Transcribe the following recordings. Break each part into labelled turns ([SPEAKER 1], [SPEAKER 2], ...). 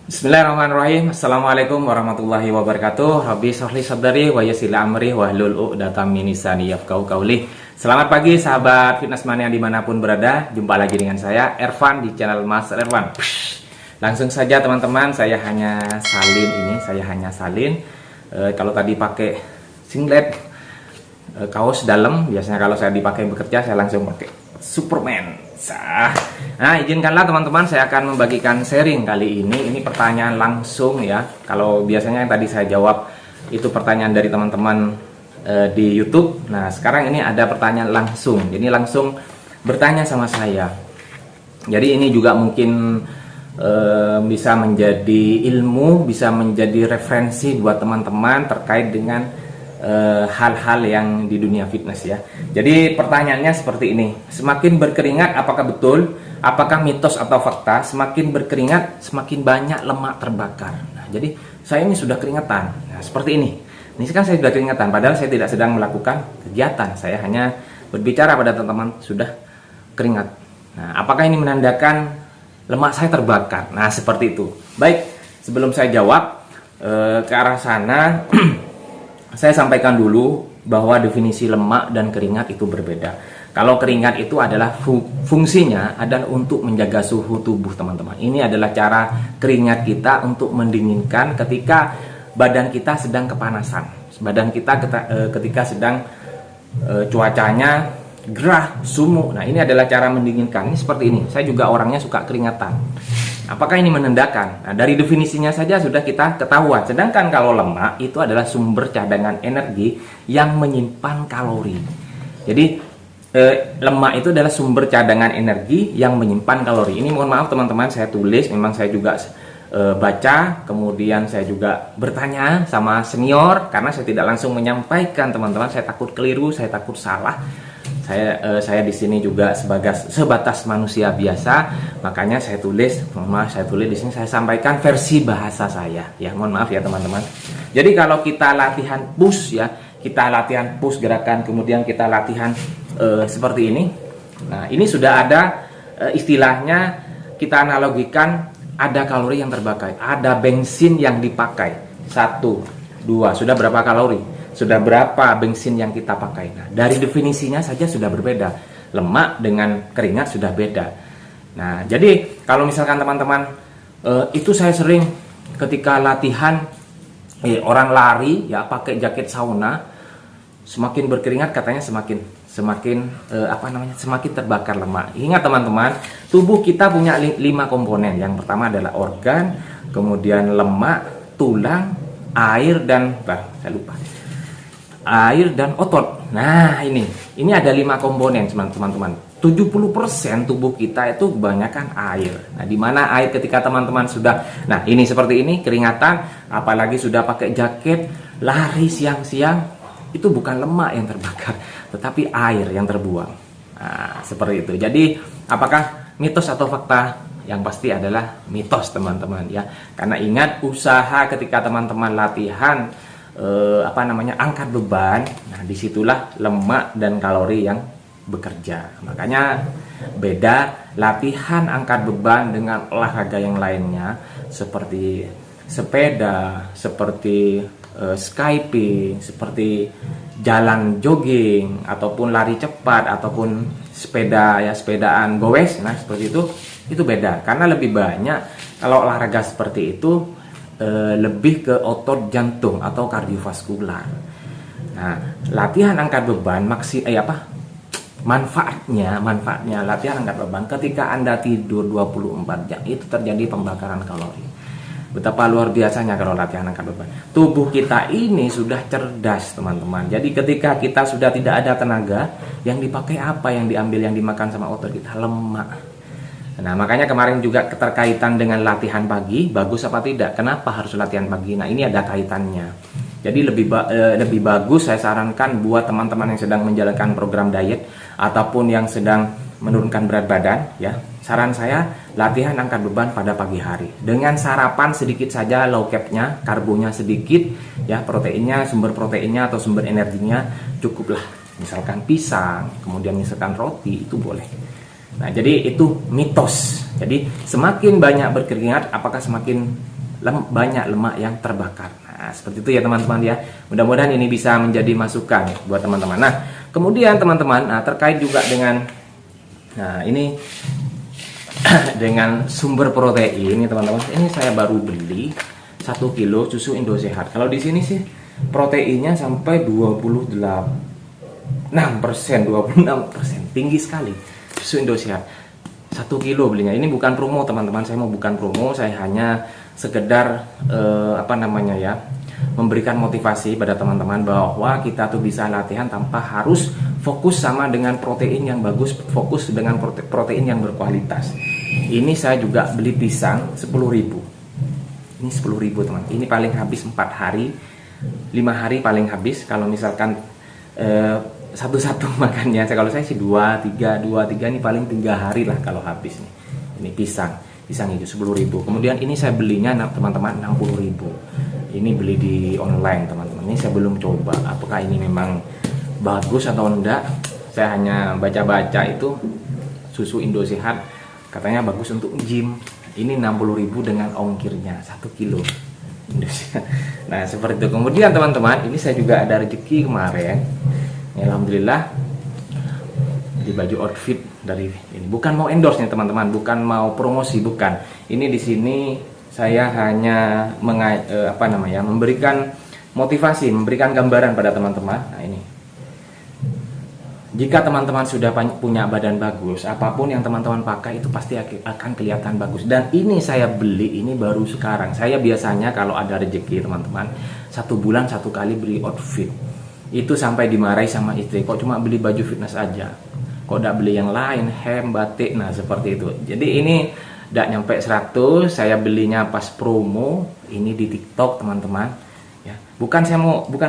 [SPEAKER 1] Bismillahirrahmanirrahim. Assalamualaikum warahmatullahi wabarakatuh. Rabbi shrahli sadri wa yassir li amri wahlul 'uqdatam min lisani yafqahu qawli. Selamat pagi sahabat fitness mania dimanapun berada. Jumpa lagi dengan saya Ervan di channel Mas Ervan. Langsung saja teman-teman, saya hanya salin. Kalau tadi pakai singlet, kaos dalam, biasanya kalau saya dipakai bekerja saya langsung pakai Superman. Nah, izinkanlah teman-teman, saya akan membagikan sharing kali ini. Ini pertanyaan langsung ya. Kalau biasanya yang tadi saya jawab itu pertanyaan dari teman-teman di YouTube. Nah, sekarang ini ada pertanyaan langsung. Jadi langsung bertanya sama saya. Jadi ini juga mungkin bisa menjadi ilmu, bisa menjadi referensi buat teman-teman terkait dengan hal-hal yang di dunia fitness ya. Jadi pertanyaannya seperti ini. Semakin berkeringat apakah betul? Apakah mitos atau fakta? Semakin berkeringat semakin banyak lemak terbakar. Nah, jadi saya ini sudah keringetan. Nah, seperti ini. Ini kan saya sudah keringetan padahal saya tidak sedang melakukan kegiatan. Saya hanya berbicara pada teman-teman sudah keringat. Nah, apakah ini menandakan lemak saya terbakar? Nah, seperti itu. Baik, sebelum saya jawab ke arah sana saya sampaikan dulu bahwa definisi lemak dan keringat itu berbeda. Kalau keringat itu adalah fungsinya adalah untuk menjaga suhu tubuh teman-teman. Ini adalah cara keringat kita untuk mendinginkan ketika badan kita sedang kepanasan. Badan kita ketika sedang cuacanya gerah, sumuk. Nah, ini adalah cara mendinginkan. Ini seperti ini. Saya juga orangnya suka keringatan. Apakah ini menandakan? Nah, dari definisinya saja sudah kita ketahuan. Sedangkan kalau lemak itu adalah sumber cadangan energi yang menyimpan kalori. Jadi lemak itu adalah sumber cadangan energi yang menyimpan kalori. Ini mohon maaf teman-teman, saya tulis. Memang saya juga baca. Kemudian saya juga bertanya sama senior karena saya tidak langsung menyampaikan teman-teman. Saya takut keliru, saya takut salah. Saya di sini juga sebatas manusia biasa, makanya saya tulis, mohon maaf saya tulis di sini, saya sampaikan versi bahasa saya ya, mohon maaf ya teman-teman. Jadi kalau kita latihan push ya, kita latihan push gerakan, kemudian kita latihan seperti ini. Nah, ini sudah ada istilahnya, kita analogikan ada kalori yang terbakar, ada bensin yang dipakai, 1, 2, sudah berapa kalori? Sudah berapa bensin yang kita pakai. Nah, dari definisinya saja sudah berbeda. Lemak dengan keringat sudah beda. Nah, jadi kalau misalkan teman-teman itu saya sering ketika latihan orang lari ya pakai jaket sauna, semakin berkeringat katanya semakin terbakar lemak. Ingat teman-teman, tubuh kita punya 5 komponen. Yang pertama adalah organ, kemudian lemak, tulang, air dan air dan otot. Nah, ini ada 5 komponen teman-teman. 70% tubuh kita itu kebanyakan air. Nah, di mana air ketika teman-teman sudah, nah ini seperti ini keringatan, apalagi sudah pakai jaket, lari siang-siang, itu bukan lemak yang terbakar, tetapi air yang terbuang. Nah, seperti itu. Jadi, apakah mitos atau fakta? Yang pasti adalah mitos teman-teman ya. Karena ingat, usaha ketika teman-teman latihan angkat beban, nah disitulah lemak dan kalori yang bekerja. Makanya beda latihan angkat beban dengan olahraga yang lainnya seperti sepeda, seperti skipping, seperti jalan jogging ataupun lari cepat ataupun sepedaan goes. Nah, seperti itu beda karena lebih banyak kalau olahraga seperti itu lebih ke otot jantung atau kardiovaskular. Nah, latihan angkat beban manfaatnya latihan angkat beban ketika Anda tidur 24 jam itu terjadi pembakaran kalori. Betapa luar biasanya kalau latihan angkat beban. Tubuh kita ini sudah cerdas, teman-teman. Jadi ketika kita sudah tidak ada tenaga, yang dipakai apa, yang diambil, yang dimakan sama otot kita? Lemak. Nah, makanya kemarin juga keterkaitan dengan latihan pagi, bagus apa tidak? Kenapa harus latihan pagi? Nah, ini ada kaitannya. Jadi lebih bagus saya sarankan buat teman-teman yang sedang menjalankan program diet ataupun yang sedang menurunkan berat badan ya. Saran saya latihan angkat beban pada pagi hari. Dengan sarapan sedikit saja, low carb-nya, karbonya sedikit ya, proteinnya, sumber proteinnya atau sumber energinya cukuplah. Misalkan pisang, kemudian misalkan roti, itu boleh. Nah, jadi itu mitos. Jadi semakin banyak berkeringat, apakah semakin banyak lemak yang terbakar. Nah, seperti itu ya teman-teman ya. Mudah-mudahan ini bisa menjadi masukan buat teman-teman. Nah, kemudian teman-teman, terkait juga dengan ini dengan sumber protein ini teman-teman. Ini saya baru beli 1 kilo susu Indosehat. Kalau di sini sih proteinnya sampai 26%, tinggi sekali susu Indosehat. 1 kilo belinya. Ini bukan promo teman-teman, saya mau bukan promo, saya hanya sekedar memberikan motivasi pada teman-teman bahwa kita tuh bisa latihan tanpa harus fokus sama dengan protein yang bagus, fokus dengan protein yang berkualitas. Ini saya juga beli pisang 10.000. Ini 10.000 teman. Ini paling habis 4 hari, 5 hari paling habis. Kalau misalkan satu-satu makannya, kalau saya sih 2-3 ini paling 3 hari lah kalau habis nih. Ini pisang hijau 10.000. Kemudian ini saya belinya teman-teman 60.000. Ini beli di online teman-teman. Ini saya belum coba apakah ini memang bagus atau enggak. Saya hanya baca-baca itu susu Indosehat katanya bagus untuk gym. Ini 60.000 dengan ongkirnya 1 kilo. Nah seperti itu. Kemudian teman-teman, ini saya juga ada rezeki kemarin. Alhamdulillah di baju outfit dari ini. Bukan mau endorse nih teman-teman, bukan mau promosi, bukan. Ini di sini saya hanya memberikan motivasi, memberikan gambaran pada teman-teman. Nah ini, jika teman-teman sudah punya badan bagus, apapun yang teman-teman pakai itu pasti akan kelihatan bagus. Dan ini saya beli ini baru sekarang. Saya biasanya kalau ada rezeki teman-teman, 1 bulan 1 kali beli outfit. Itu sampai dimarahi sama istri, kok cuma beli baju fitness aja, kok tidak beli yang lain, hem, batik. Nah seperti itu. Jadi ini tidak nyampe 100, saya belinya pas promo. Ini di TikTok teman-teman ya. Bukan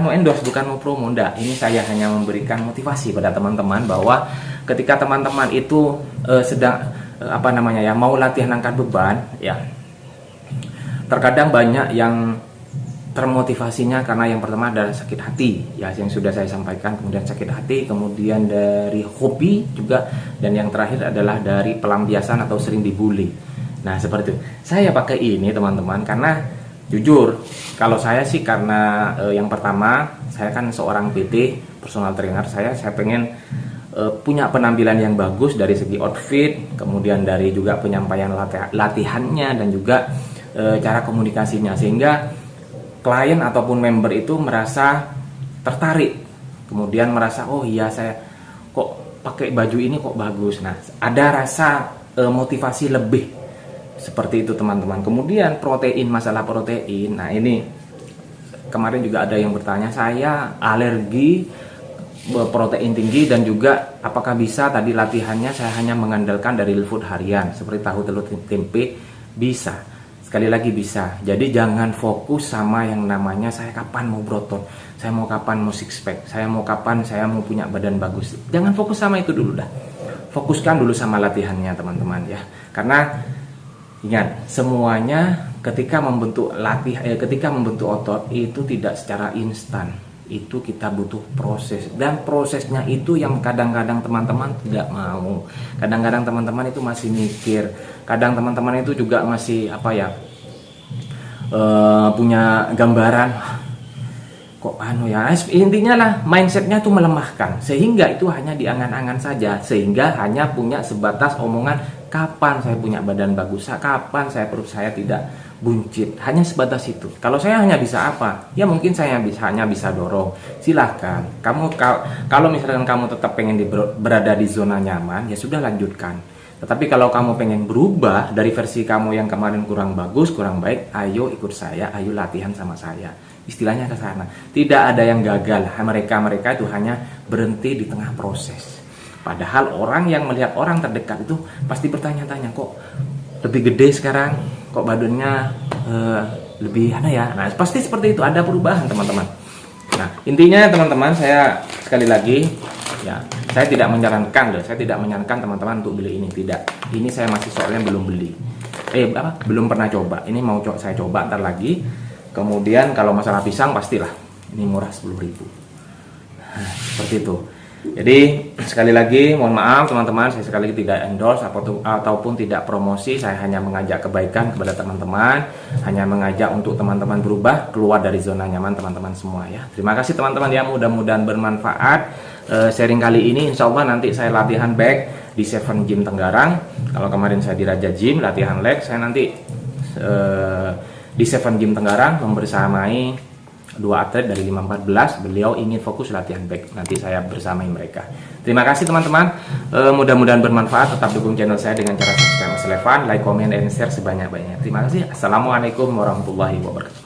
[SPEAKER 1] mau endorse, bukan mau promo, enggak. Ini saya hanya memberikan motivasi pada teman-teman bahwa ketika teman-teman itu sedang mau latihan angkat beban ya, terkadang banyak yang termotivasinya karena yang pertama adalah sakit hati ya, yang sudah saya sampaikan, kemudian sakit hati, kemudian dari hobi juga, dan yang terakhir adalah dari pelampiasan atau sering dibully. Nah seperti itu. Saya pakai ini teman-teman karena jujur kalau saya sih karena yang pertama saya kan seorang PT, personal trainer. Saya pengen punya penampilan yang bagus dari segi outfit, kemudian dari juga penyampaian latihannya, dan juga cara komunikasinya, sehingga klien ataupun member itu merasa tertarik, kemudian merasa oh iya saya kok pakai baju ini kok bagus. Nah ada rasa motivasi lebih seperti itu teman-teman. Kemudian masalah protein. Nah ini kemarin juga ada yang bertanya, saya alergi protein tinggi, dan juga apakah bisa tadi latihannya saya hanya mengandalkan dari real food harian seperti tahu, telur, tempe. Bisa. Sekali lagi bisa. Jadi jangan fokus sama yang namanya saya kapan mau berotot, saya mau kapan mau six pack, saya mau kapan saya mau punya badan bagus. Jangan fokus sama itu dulu dah. Fokuskan dulu sama latihannya teman-teman ya. Karena ingat, semuanya ketika membentuk otot itu tidak secara instan. Itu kita butuh proses, dan prosesnya itu yang kadang-kadang teman-teman tidak mau. Kadang-kadang teman-teman itu masih mikir, kadang teman-teman itu juga masih punya gambaran kok intinya lah mindsetnya tuh melemahkan, sehingga itu hanya diangan-angan saja, sehingga hanya punya sebatas omongan kapan saya punya badan bagus, kapan perut saya tidak buncit, hanya sebatas itu. Kalau saya hanya bisa apa? Ya mungkin saya hanya bisa dorong. Silahkan. Kalau misalkan kamu tetap pengen berada di zona nyaman, ya sudah lanjutkan. Tetapi kalau kamu pengen berubah dari versi kamu yang kemarin kurang bagus, kurang baik, ayo ikut saya, ayo latihan sama saya. Istilahnya ke sana. Tidak ada yang gagal. Mereka itu hanya berhenti di tengah proses. Padahal orang yang melihat orang terdekat itu pasti bertanya-tanya, kok lebih gede sekarang, kok badannya lebih Nah pasti seperti itu, ada perubahan teman-teman. Nah intinya teman-teman, saya sekali lagi ya, saya tidak menyarankan teman-teman untuk beli ini, tidak. Ini saya masih soalnya belum beli, belum pernah coba. Ini mau saya coba ntar lagi. Kemudian kalau masalah pisang pastilah ini murah 10.000. Nah, seperti itu. Jadi sekali lagi mohon maaf teman-teman, saya sekali lagi tidak endorse ataupun tidak promosi. Saya hanya mengajak kebaikan kepada teman-teman, hanya mengajak untuk teman-teman berubah, keluar dari zona nyaman teman-teman semua ya. Terima kasih teman-teman ya, mudah-mudahan bermanfaat. Sharing kali ini insya Allah nanti saya latihan back di Seven Gym Tenggarang. Kalau kemarin saya di Raja Gym latihan leg, saya nanti di Seven Gym Tenggarang membersamai dua atlet dari 514. Beliau ingin fokus latihan back, nanti saya bersamai mereka. Terima kasih teman-teman, mudah-mudahan bermanfaat. Tetap dukung channel saya dengan cara subscribe, like, comment, dan share sebanyak-banyaknya. Terima kasih. Assalamualaikum warahmatullahi wabarakatuh.